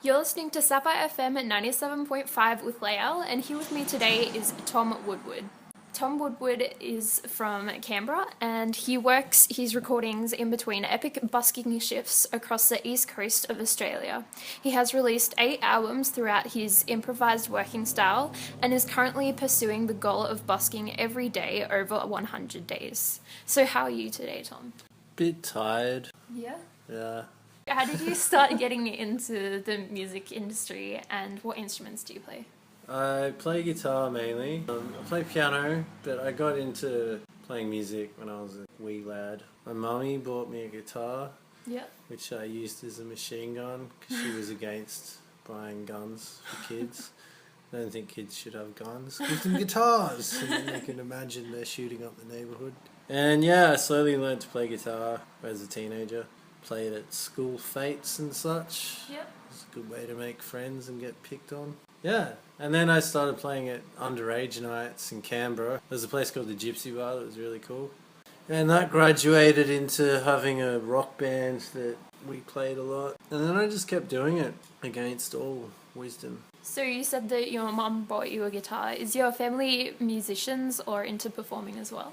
You're listening to Sapphire FM at 97.5 with Layal, and here with me today is Tom Woodward. Tom Woodward is from Canberra, and he works his recordings in between epic busking shifts across the east coast of Australia. He has released 8 albums throughout his improvised working style, and is currently pursuing the goal of busking every day over 100 days. So how are you today, Tom? Bit tired. Yeah? Yeah. How did you start getting into the music industry, and what instruments do you play? I play guitar mainly. I play piano, but I got into playing music when I was a wee lad. My mummy bought me a guitar, which I used as a machine gun because she was against buying guns for kids. I don't think kids should have guns. Give them guitars, and then they can imagine they're shooting up the neighbourhood. And yeah, I slowly learned to play guitar as a teenager. Played at school fetes and such. Yep. It's a good way to make friends and get picked on. Yeah, and then I started playing at underage nights in Canberra. There's a place called the Gypsy Bar that was really cool. And that graduated into having a rock band that we played a lot. And then I just kept doing it against all wisdom. So you said that your mum bought you a guitar. Is your family musicians or into performing as well?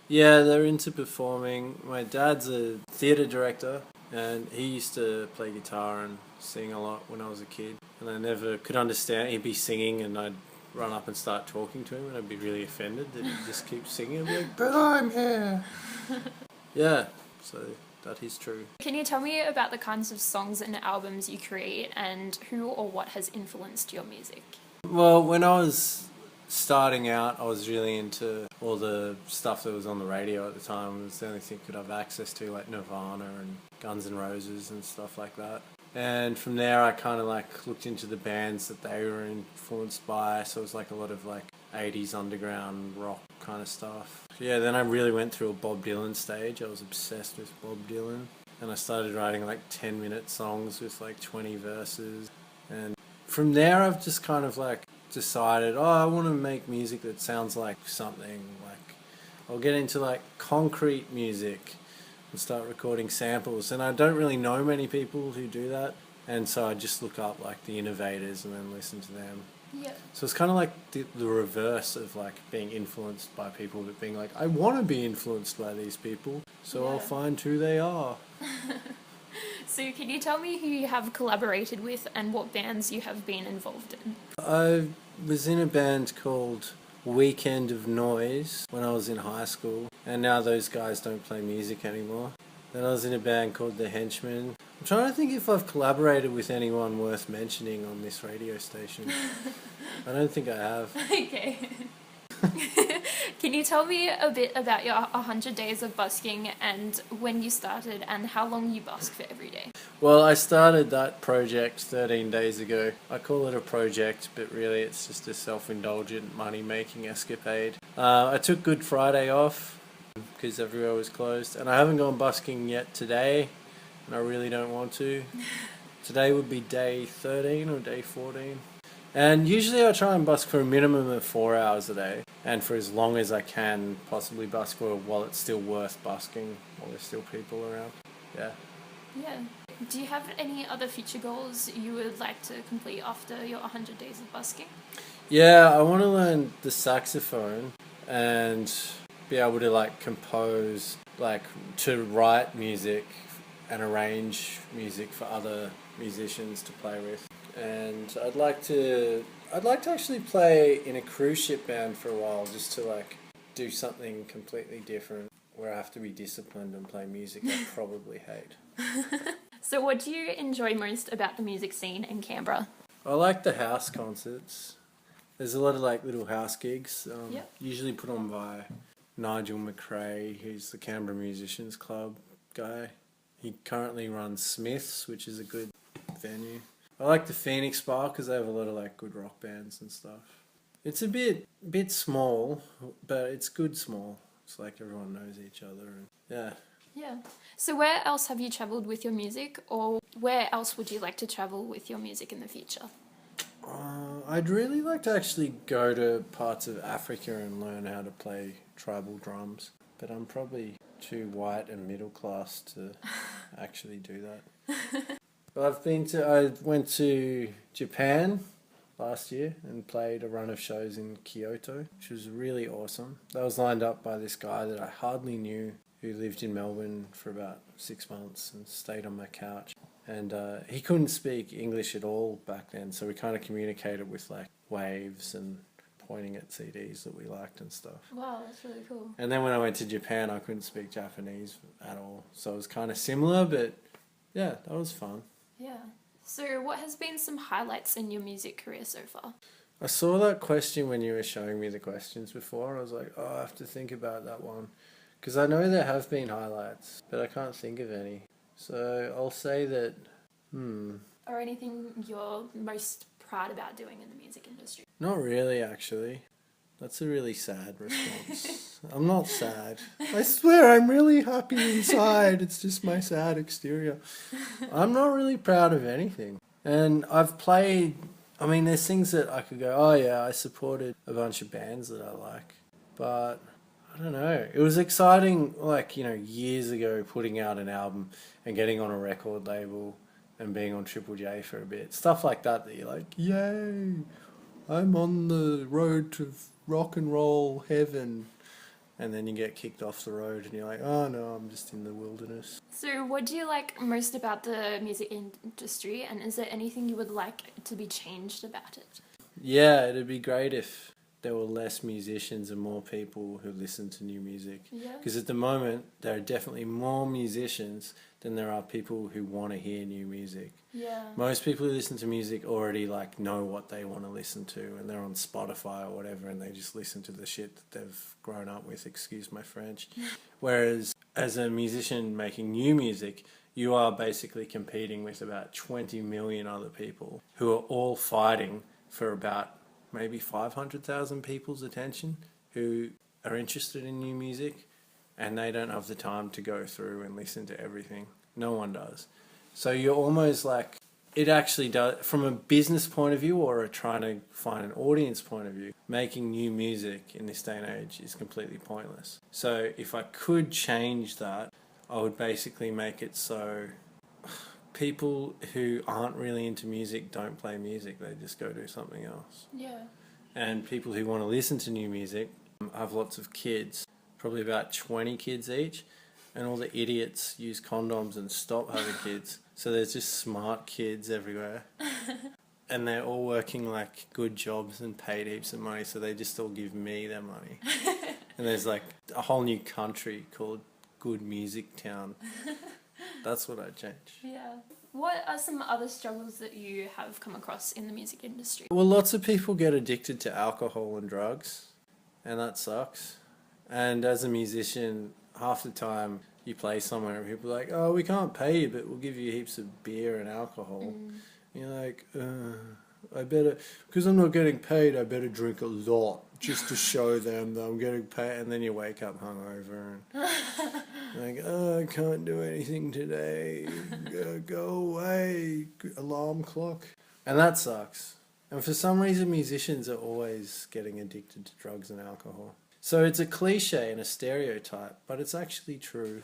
Yeah, they're into performing. My dad's a theatre director, and he used to play guitar and sing a lot when I was a kid. And I never could understand. He'd be singing and I'd run up and start talking to him, and I'd be really offended that he'd just keep singing. I'd be like, but I'm here. Yeah, so that is true. Can you tell me about the kinds of songs and albums you create, and who or what has influenced your music? Well, when I was starting out, I was really into all the stuff that was on the radio at the time. It was the only thing I could have access to, like Nirvana and Guns N' Roses and stuff like that. And from there I kind of like looked into the bands that they were influenced by, so it was like a lot of like 80s underground rock kind of stuff. Yeah, then I really went through a Bob Dylan stage. I was obsessed with Bob Dylan, and I started writing like 10-minute songs with like 20 verses. And from there I've just kind of like decided, I want to make music that sounds like something. Like I'll get into like concrete music and start recording samples, and I don't really know many people who do that, and so I just look up like the innovators and then listen to them. Yeah. So it's kind of like the reverse of like being influenced by people, but being like, I want to be influenced by these people, so I'll find who they are. So can you tell me who you have collaborated with and what bands you have been involved in? I was in a band called Weekend of Noise when I was in high school, and now those guys don't play music anymore. Then I was in a band called The Henchmen. I'm trying to think if I've collaborated with anyone worth mentioning on this radio station. I don't think I have. Okay. Can you tell me a bit about your 100 days of busking and when you started and how long you busk for every day? Well, I started that project 13 days ago. I call it a project, but really it's just a self-indulgent money-making escapade. I took Good Friday off because everywhere was closed, and I haven't gone busking yet today, and I really don't want to. Today would be day 13 or day 14. And usually I try and busk for a minimum of 4 hours a day, and for as long as I can possibly busk for while it's still worth busking, while there's still people around. Yeah. Yeah. Do you have any other future goals you would like to complete after your 100 days of busking? Yeah, I want to learn the saxophone and be able to like compose, like to write music and arrange music for other musicians to play with. And I'd like to actually play in a cruise ship band for a while, just to like do something completely different where I have to be disciplined and play music I probably hate. So what do you enjoy most about the music scene in Canberra? I like the house concerts. There's a lot of like little house gigs, usually put on by Nigel McRae, who's the Canberra Musicians Club guy. He currently runs Smith's, which is a good venue. I like the Phoenix Bar because they have a lot of like good rock bands and stuff. It's a bit small, but it's good small. It's like everyone knows each other, and yeah. Yeah. So where else have you travelled with your music, or where else would you like to travel with your music in the future? I'd really like to actually go to parts of Africa and learn how to play tribal drums, but I'm probably too white and middle class to actually do that. I went to Japan last year and played a run of shows in Kyoto, which was really awesome. That was lined up by this guy that I hardly knew who lived in Melbourne for about 6 months and stayed on my couch. And he couldn't speak English at all back then, so we kind of communicated with like waves and pointing at CDs that we liked and stuff. Wow, that's really cool. And then when I went to Japan, I couldn't speak Japanese at all, so it was kind of similar, but yeah, that was fun. Yeah. So what has been some highlights in your music career so far? I saw that question when you were showing me the questions before, and I was like, oh, I have to think about that one. Because I know there have been highlights, but I can't think of any. So I'll say that, Or anything you're most proud about doing in the music industry? Not really, actually. That's a really sad response. I'm not sad. I swear I'm really happy inside. It's just my sad exterior. I'm not really proud of anything. And I've played, there's things that I could go, oh yeah, I supported a bunch of bands that I like. But I don't know. It was exciting, years ago, putting out an album and getting on a record label and being on Triple J for a bit. Stuff like that you're like, yay, I'm on the road to rock and roll heaven. And then you get kicked off the road and you're like, oh no, I'm just in the wilderness. So what do you like most about the music industry, and is there anything you would like to be changed about it? Yeah, it'd be great if there were less musicians and more people who listen to new music. Yeah. Because at the moment, there are definitely more musicians than there are people who want to hear new music. Yeah. Most people who listen to music already know what they want to listen to, and they're on Spotify or whatever, and they just listen to the shit that they've grown up with, excuse my French. Whereas as a musician making new music, you are basically competing with about 20 million other people who are all fighting for about maybe 500,000 people's attention who are interested in new music, and they don't have the time to go through and listen to everything. No one does. So you're almost like, it actually does, from a business point of view or trying to find an audience point of view, making new music in this day and age is completely pointless. So if I could change that, I would basically make it so people who aren't really into music don't play music, they just go do something else. Yeah. And people who want to listen to new music, I have lots of kids, probably about 20 kids each, and all the idiots use condoms and stop having kids. So there's just smart kids everywhere. And they're all working like good jobs and paid heaps of money, so they just all give me their money. And there's like a whole new country called Good Music Town. That's what I'd change. Yeah. What are some other struggles that you have come across in the music industry? Well, lots of people get addicted to alcohol and drugs, and that sucks. And as a musician, half the time you play somewhere and people are like, oh, we can't pay you, but we'll give you heaps of beer and alcohol. And you're like, I better, because I'm not getting paid, I better drink a lot just to show them that I'm getting paid. And then you wake up hungover and like, oh, I can't do anything today. Go away, alarm clock. And that sucks. And for some reason, musicians are always getting addicted to drugs and alcohol. So it's a cliche and a stereotype, but it's actually true.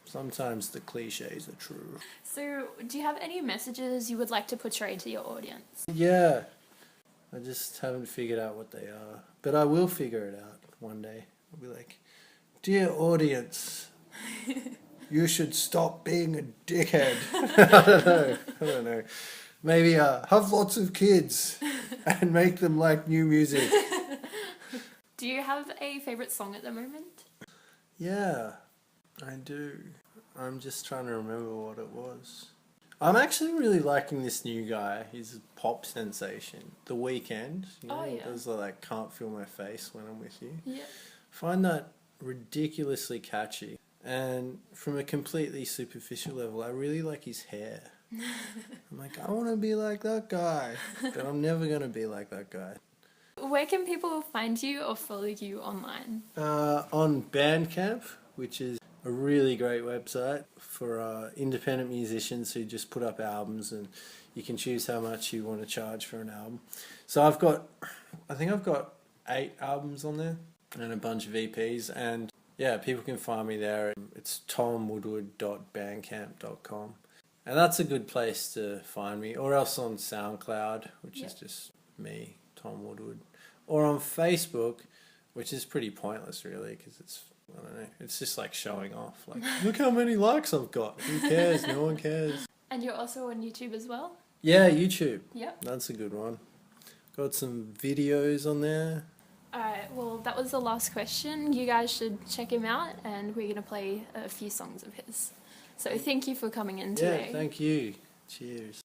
Sometimes the cliches are true. So do you have any messages you would like to portray to your audience? Yeah. I just haven't figured out what they are. But I will figure it out one day. I'll be like, dear audience, you should stop being a dickhead. I don't know. Maybe have lots of kids and make them like new music. Do you have a favourite song at the moment? Yeah, I do. I'm just trying to remember what it was. I'm actually really liking this new guy. He's a pop sensation. The Weeknd. He does like Can't Feel My Face When I'm With You. Yeah. Find that ridiculously catchy. And from a completely superficial level, I really like his hair. I'm like, I want to be like that guy. But I'm never going to be like that guy. Where can people find you or follow you online? On Bandcamp, which is a really great website for independent musicians who just put up albums, and you can choose how much you want to charge for an album. So I think I've got 8 albums on there and a bunch of EPs, and yeah, people can find me there. It's tomwoodward.bandcamp.com. And that's a good place to find me. Or else on SoundCloud, which Yep. is just me, Tom Woodward. Or on Facebook, which is pretty pointless, really, because I don't know, it's just like showing off. Like, look how many likes I've got. Who cares? No one cares. And you're also on YouTube as well? Yeah, YouTube. Yep. That's a good one. Got some videos on there. Alright, well, that was the last question. You guys should check him out, and we're going to play a few songs of his. So thank you for coming in today. Yeah, thank you. Cheers.